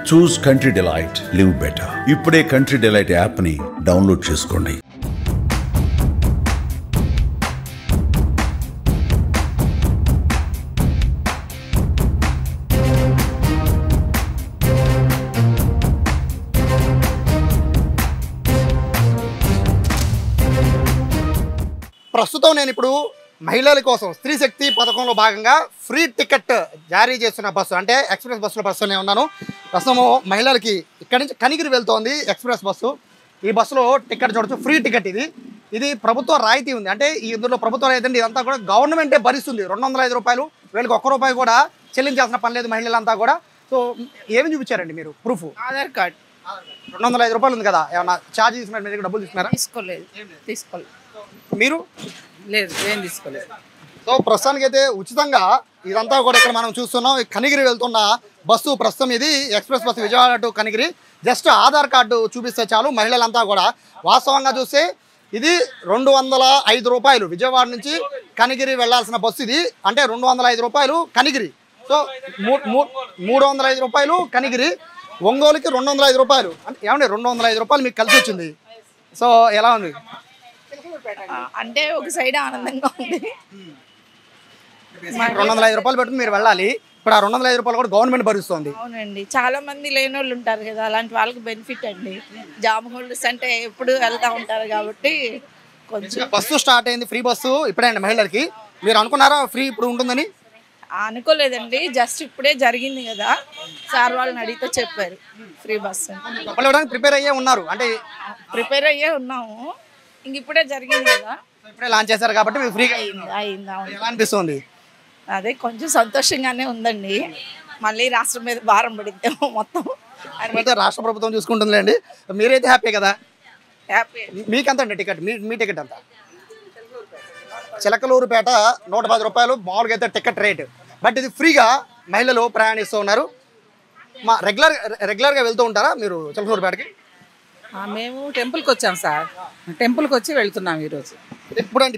చూస్ country delight, live better. ఇప్పుడే country delight యాప్ని download చేసుకోండి. ప్రస్తుతం నేను ఇప్పుడు మహిళల కోసం స్త్రీ శక్తి పథకంలో భాగంగా ఫ్రీ టికెట్ జారీ చేస్తున్న బస్సు అంటే ఎక్స్ప్రెస్ బస్సులో ఉన్నాను. ప్రస్తుతం మహిళలకి ఇక్కడి నుంచి కనిగిరి వెళ్తోంది ఎక్స్ప్రెస్ బస్సు. ఈ బస్సులో టికెట్ చూడొచ్చు, ఫ్రీ టికెట్. ఇది ప్రభుత్వ రాయితీ ఉంది. అంటే ఇందులో ప్రభుత్వం ఏదంటే ఇదంతా కూడా గవర్నమెంటే భరిస్తుంది. 205 రూపాయలు, వీళ్ళకి ₹1 కూడా చెల్లించాల్సిన పని లేదు మహిళలంతా కూడా. సో ఏమి చూపించారండి మీరు ప్రూఫ్? ఆధార్ కార్డ్. 205 రూపాయలు ఉంది కదా, ఏమన్నా ఛార్జ్ తీసుకున్నారు? మీ దగ్గర డబ్బులు తీసుకున్నారా? తీసుకోలేదు. మీరు? లేదు, ఏం తీసుకోలేదు. సో ప్రస్తుతానికి అయితే ఉచితంగా ఇదంతా కూడా ఇక్కడ మనం చూస్తున్నాం. కనిగిరి వెళ్తున్న బస్సు ప్రస్తుతం ఇది express bus Vijayawada to Kanigiri. Just Aadhaar card చూపిస్తే చాలు మహిళలంతా కూడా. వాస్తవంగా చూస్తే ఇది 205 రూపాయలు విజయవాడ నుంచి కనిగిరి వెళ్లాల్సిన బస్సు ఇది. అంటే 205 రూపాయలు కనిగిరి. సో 305 రూపాయలు కనిగిరి, ఒంగోలుకి 205 రూపాయలు. అంటే ఏమండి 205 రూపాయలు మీకు కలిసి వచ్చింది. సో ఎలా ఉంది? అంటే ఒక సైడ్ ఆనందంగా ఉంది. 205 రూపాయలు పెట్టుకుని మీరు వెళ్ళాలి. ఇప్పుడు ఆ 205 రూపాయలు కూడా గవర్నమెంట్ భరిస్తుంది. అవునండి, చాలా మంది లేని వాళ్ళు ఉంటారు కదా, అలాంటి వాళ్ళకి బెనిఫిట్ అండి. జాబ్ హోల్డర్స్ అంటే ఎప్పుడు వెళ్తూ ఉంటారు కాబట్టి కొంచెం. బస్సు స్టార్ట్ అయింది, ఫ్రీ బస్సు ఇప్పుడే అండి మహిళలకి. మీరు అనుకున్నారా ఫ్రీ ఇప్పుడు ఉంటుందని? అనుకోలేదండి, జస్ట్ ఇప్పుడే జరిగింది కదా, సార్ వాళ్ళని అడిగితే చెప్పారు ఫ్రీ బస్సు. డబ్బులు ఇవ్వడానికి ప్రిపేర్ అయ్యే ఉన్నారు, అంటే ప్రిపేర్ అయ్యే ఉన్నాము. ఇంక ఇప్పుడే జరిగింది కదా, ఇప్పుడే లాంచ్ చేశారు కాబట్టి మీకు ఫ్రీగా అయింది. ఎలా అనిపిస్తుంది? అదే కొంచెం సంతోషంగానే ఉందండి. మళ్ళీ రాష్ట్రం మీద భారం పడిద్దాము మొత్తం. అయితే రాష్ట్ర ప్రభుత్వం చూసుకుంటుందిలేండి. మీరైతే హ్యాపీ కదా? హ్యాపీ. మీకెంత అండి టికెట్? మీ టికెట్ అంతా? చిలకలూరుపేట 110 రూపాయలు మామూలుగా అయితే టికెట్ రేట్. బట్ ఇది ఫ్రీగా మహిళలు ప్రయాణిస్తూ ఉన్నారు. మా రెగ్యులర్గా వెళ్తూ ఉంటారా మీరు చిలకలూరుపేటకి? మేము టెంపుల్కి వచ్చాం సార్, టెంపుల్కి వచ్చి వెళ్తున్నాం ఈరోజు.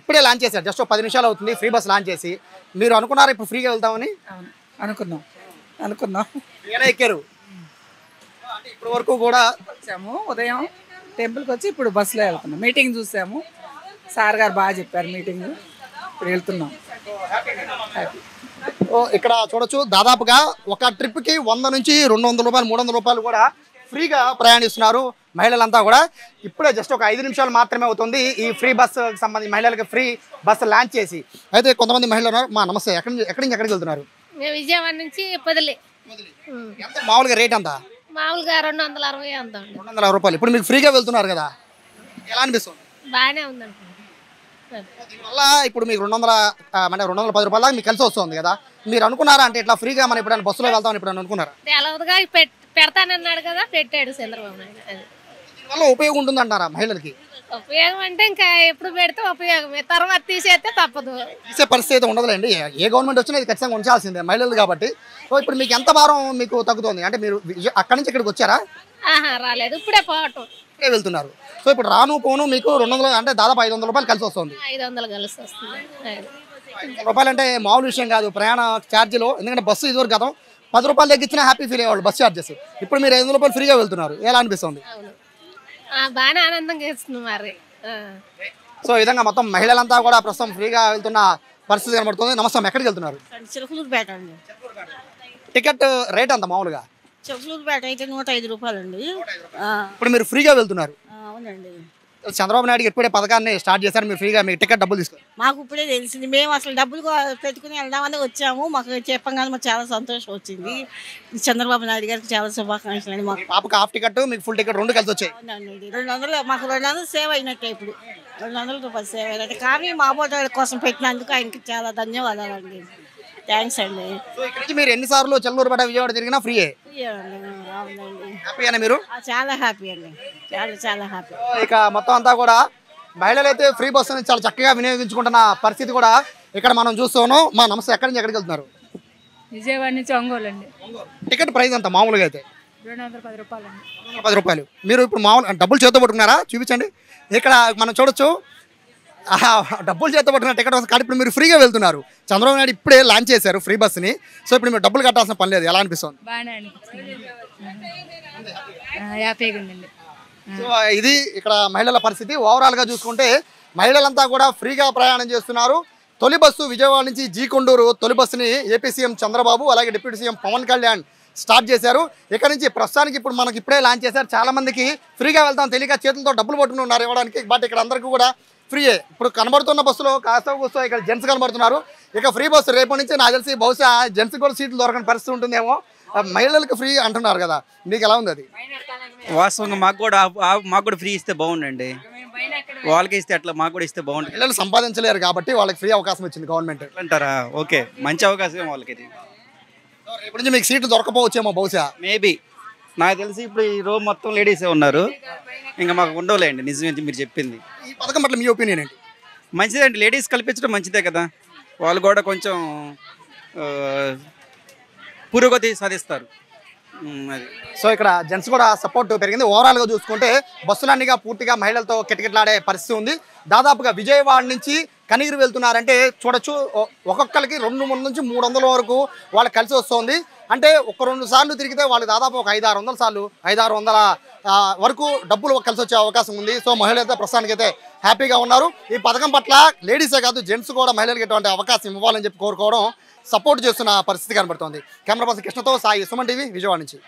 ఇప్పుడే లాంచ్ చేశారు, జస్ట్ 10 నిమిషాలు అవుతుంది ఫ్రీ బస్ లాంచ్ చేసి. మీరు అనుకున్నారా ఇప్పుడు ఫ్రీగా వెళ్తామని? అనుకున్నాం. ఫ్రీగానే ఎక్కారు. అంటే ఇప్పటి వరకు కూడా వచ్చాము, ఉదయం టెంపుల్కి వచ్చి ఇప్పుడు బస్సులో వెళ్తున్నాం. మీటింగ్ చూసాము, సార్ గారు బాగా చెప్పారు మీటింగ్, ఇప్పుడు వెళ్తున్నాం. ఇక్కడ చూడొచ్చు, దాదాపుగా ఒక ట్రిప్కి 100 నుంచి 200 రూపాయలు 300 రూపాయలు కూడా ఫ్రీగా ప్రయాణిస్తున్నారు మహిళలంతా కూడా. ఇప్పుడే జస్ట్ ఒక 5 నిమిషాలు మాత్రమే అవుతుంది ఈ ఫ్రీ బస్సు సంబంధించి మహిళలకు ఫ్రీ బస్సు లాంచ్ చేసి. అయితే కొంతమంది మహిళలు ఉన్నారు. మా నమస్తే, ఎక్కడి నుంచి ఎక్కడికి వెళ్తున్నారు? విజయవాడ నుంచి పొదిలి. మామూలుగా రేట్ అంతా? మామూలుగా 260 అంత. 260 రూపాయలు. ఇప్పుడు మీకు ఫ్రీగా వెళ్తున్నారు కదా, ఎలా అనిపిస్తుంది? బాగానే ఉందండి. దీనివల్ల ఇప్పుడు మీకు 210 రూపాయల దాకా మీకు కలిసి వస్తుంది కదా. మీరు అనుకున్నారా అంటే ఇట్లా ఫ్రీగా మనం ఎప్పుడైనా బస్సులో వెళ్తామని ఎప్పుడైనా అనుకున్నారా? తెలవదుగా పెడతానన్నాడు కదా, పెట్టాడు చంద్రబాబు నాయుడు. దీనివల్ల ఉపయోగం ఉంటుంది అంటారా మహిళలకి? ఉపయోగం అంటే ఇంకా ఎప్పుడు పెడితే ఉపయోగమే, తర్వాత తీసేస్తే తప్పదు. తీసే పరిస్థితి అయితే ఉండదులేండి. ఏ గవర్నమెంట్ వచ్చినా ఇది ఖచ్చితంగా ఉంచాల్సిందే మహిళలు కాబట్టి. సో ఇప్పుడు మీకు ఎంత భారం మీకు తగ్గుతుంది? అంటే మీరు అక్కడి నుంచి ఇక్కడికి వచ్చారా? రాలేదు, ఇప్పుడే పోవటం. ఇప్పుడే వెళ్తున్నారు. సో ఇప్పుడు రాను పోను మీకు 200 అంటే దాదాపు 500 రూపాయలు కలిసి వస్తుంది. 500 కలిసి వస్తుంది. 500 రూపాయలు అంటే మామూలు విషయం కాదు ప్రయాణ ఛార్జీలో. ఎందుకంటే బస్సు ఇదివరకు గతం 10 రూపాయలు తగ్గించినా హ్యాపీ ఫీల్ అయ్యేవాళ్ళు బస్ ఛార్జెస్. ఇప్పుడు మీరు 500 రూపాయలు ఫ్రీగా వెళ్తున్నారు, ఎలా అనిపిస్తుంది? బాగానే ఆనందంగా ఇస్తుంది మరి. సో ఈ విధంగా మొత్తం మహిళలంతా కూడా ప్రస్తుతం ఫ్రీగా వెళ్తున్న పరిస్థితి కనబడుతుంది. నమస్తే, ఎక్కడికి వెళ్తున్నారు? చిలకలూరుపేట అండి. టికెట్ రేట్ అంత మామూలుగా? చిలకలూరుపేట అయితే 105 రూపాయలు అండి. ఇప్పుడు మీరు ఫ్రీగా వెళ్తున్నారు. అవునండి. చంద్రబాబు నాయుడు ఇప్పుడే పథకాన్ని స్టార్ట్ చేశారు, మీరు ఫ్రీగా మీకు టికెట్ డబ్బులు తీసుకోండి. మాకు ఇప్పుడే తెలిసింది, మేము అసలు డబ్బులు పెట్టుకుని వెళ్దామని వచ్చాము. మాకు చెప్పగానే మాకు చాలా సంతోషం వచ్చింది. చంద్రబాబు నాయుడు గారికి చాలా శుభాకాంక్షలు అండి. మాకు పాపకు హాఫ్ టికెట్, మీకు ఫుల్ టికెట్ 2 కలిసి వచ్చాయి. 200 మాకు 200 సేవ్ అయినట్టే. ఇప్పుడు 200 రూపాయలు సేవ్ అయినట్టే. కానీ మా బోట కోసం పెట్టినందుకు ఆయనకి చాలా ధన్యవాదాలండి. థ్యాంక్స్ అండి. సో ఇక్కడ నుంచి మీరు ఎన్నిసార్లు చిలకలూరుపేట విజయవాడ తిరిగినా ఫ్రీయే? హ్యాపీయేనా మీరు? చాలా హ్యాపీ అండి, చాలా హ్యాపీ. ఇక మొత్తం అంతా కూడా మహిళలు అయితే ఫ్రీ బస్సుని చాలా చక్కగా వినియోగించుకుంటున్న పరిస్థితి కూడా ఇక్కడ మనం చూస్తున్నాం. మా నమస్తే, ఎక్కడి నుంచి ఎక్కడికి వెళ్తున్నారు? విజయవాడ నుంచి ఒంగోలు అండి. టికెట్ ప్రైస్ అంత మామూలుగా అయితే 210 రూపాయలు అండి. 210 రూపాయలు. మీరు ఇప్పుడు మామూలు డబ్బులు చేతితో పట్టుకున్నారా? చూపించండి. ఇక్కడ మనం చూడొచ్చు, డబ్బులు చేత పట్టుకున్న టికెట్ వస్తుంది. కానీ ఇప్పుడు మీరు ఫ్రీగా వెళ్తున్నారు. చంద్రబాబు నాయుడు ఇప్పుడే లాంచ్ చేశారు ఫ్రీ బస్సుని. సో ఇప్పుడు మీరు డబ్బులు కట్టాల్సిన పని లేదు. ఎలా అనిపిస్తుంది? బాగానే అనిపిస్తుంది. హ్యాపీగా ఉందండి. సో ఇది ఇక్కడ మహిళల పరిస్థితి. ఓవరాల్గా చూసుకుంటే మహిళలంతా కూడా ఫ్రీగా ప్రయాణం చేస్తున్నారు. తొలి బస్సు విజయవాడ నుంచి కొండూరు తొలి బస్సుని ఏపీ సీఎం చంద్రబాబు అలాగే deputy CM Pawan Kalyan start చేశారు. ఇక్కడ నుంచి ప్రస్తుతానికి ఇప్పుడు మనకి ఇప్పుడే లాంచ్ చేశారు. చాలా మందికి ఫ్రీగా వెళ్తాం తెలియక చేతులతో డబ్బులు పట్టుకుని ఉన్నారు ఇవ్వడానికి. బట్ ఇక్కడ అందరికీ కూడా ఫ్రీయే. ఇప్పుడు కనబడుతున్న బస్సులో కాస్త కూస్తో ఇక్కడ జెంట్స్ కనబడుతున్నారు. ఇక ఫ్రీ బస్సు రేపటి నుంచి నాకు తెలిసి బహుశా జెంట్స్ కూడా సీట్లు దొరకని పరిస్థితి ఉంటుందేమో. మహిళలకు ఫ్రీ అంటున్నారు కదా, మీకు ఎలా ఉంది అది? వాస్తవంగా మాకు కూడా ఫ్రీ ఇస్తే బాగుండండి. వాళ్ళకి ఇస్తే అట్లా మాకు కూడా ఇస్తే బాగుంటుంది. మహిళలు సంపాదించలేరు కాబట్టి వాళ్ళకి ఫ్రీ అవకాశం ఇచ్చింది గవర్నమెంట్ అంటారా? ఓకే, మంచి అవకాశం వాళ్ళకి. రేపటి నుంచి మీకు సీట్లు దొరకపోవచ్చేమో బహుశా. మేబీ నాకు తెలిసి ఇప్పుడు ఈ రోజు మొత్తం లేడీసే ఉన్నారు, ఇంకా మాకు ఉండవులేండి. నిజమే మీరు చెప్పింది. ఈ పథకం పట్ల మీ ఒపీనియన్ ఏంటి? మంచిదండి, లేడీస్ కల్పించడం మంచిదే కదా. వాళ్ళు కూడా కొంచెం పురోగతి సాధిస్తారు. అది సో ఇక్కడ జెంట్స్ కూడా సపోర్ట్ పెరిగింది. ఓవరాల్గా చూసుకుంటే బస్సులన్నీగా పూర్తిగా మహిళలతో కిటకిటలాడే పరిస్థితి ఉంది. దాదాపుగా విజయవాడ నుంచి కనిగిరి వెళ్తున్నారంటే చూడొచ్చు, ఒక్కొక్కరికి 200 నుంచి 300 వరకు వాళ్ళకి కలిసి వస్తుంది. అంటే ఒక 2 సార్లు తిరిగితే వాళ్ళకి దాదాపు ఒక 500-600 సార్లు 500-600 వరకు డబ్బులు కలిసి వచ్చే అవకాశం ఉంది. సో మహిళలు అయితే ప్రస్తుతానికైతే హ్యాపీగా ఉన్నారు. ఈ పథకం పట్ల లేడీసే కాదు జెంట్స్ కూడా మహిళలకు ఎటువంటి అవకాశం ఇవ్వాలని చెప్పి కోరుకోవడం, సపోర్ట్ చేస్తున్న పరిస్థితి కనబడుతోంది. కెమెరా పర్సన్ కృష్ణతో సాయి, సుమన్ టీవీ, విజయవాడ నుంచి.